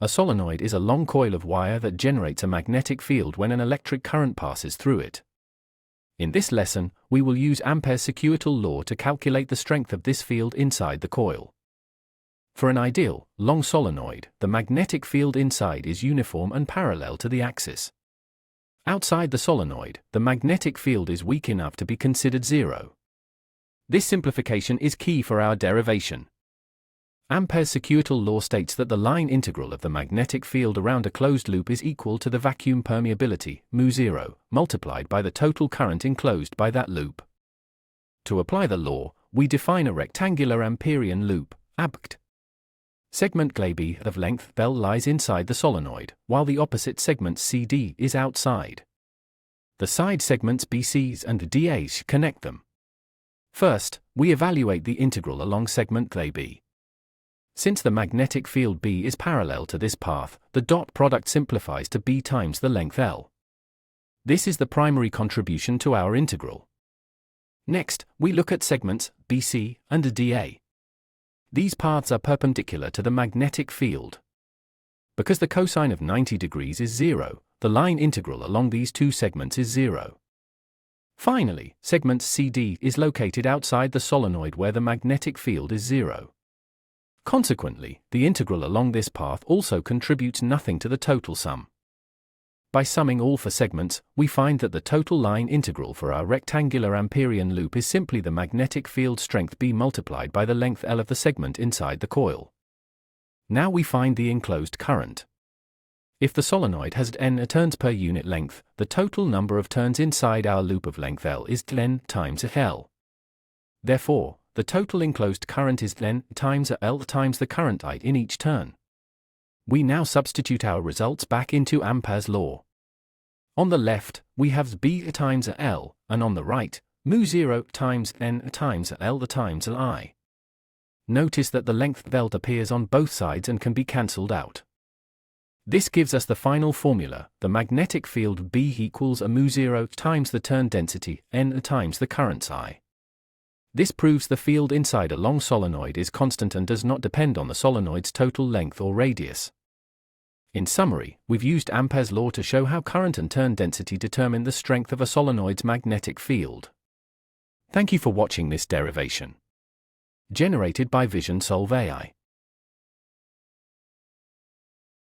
A solenoid is a long coil of wire that generates a magnetic field when an electric current passes through it. In this lesson, we will use Ampere's Circuital law to calculate the strength of this field inside the coil. For an ideal, long solenoid, the magnetic field inside is uniform and parallel to the axis. Outside the solenoid, the magnetic field is weak enough to be considered zero. This simplification is key for our derivation. Ampere's Circuital law states that the line integral of the magnetic field around a closed loop is equal to the vacuum permeability, μ0, multiplied by the total current enclosed by that loop. To apply the law, we define a rectangular Amperian loop, ABCD. Segment AB of length L lies inside the solenoid, while the opposite segment CD is outside. The side segments BCs and DAs connect them. First, we evaluate the integral along segment AB. Since the magnetic field B is parallel to this path, the dot product simplifies to B times the length L. This is the primary contribution to our integral. Next, we look at segments BC and DA. These paths are perpendicular to the magnetic field. Because the cosine of 90 degrees is 0, the line integral along these two segments is 0. Finally, segment CD is located outside the solenoid where the magnetic field is 0. Consequently, the integral along this path also contributes nothing to the total sum. By summing all for segments, we find that the total line integral for our rectangular Amperian loop is simply the magnetic field strength B multiplied by the length L of the segment inside the coil. Now we find the enclosed current. If the solenoid has n turns per unit length, the total number of turns inside our loop of length L is n times L. Therefore, the total enclosed current is n times L times the current I in each turn. We now substitute our results back into Ampere's law. On the left, we have B times L, and on the right, μ0 times n times L times I. Notice that the length L appears on both sides and can be cancelled out. This gives us the final formula: the magnetic field B equals a μ0 times the turn density n times the currents I. This proves the field inside a long solenoid is constant and does not depend on the solenoid's total length or radius. In summary, we've used Ampere's law to show how current and turn density determine the strength of a solenoid's magnetic field. Thank you for watching this derivation. Generated by Vision Solve AI.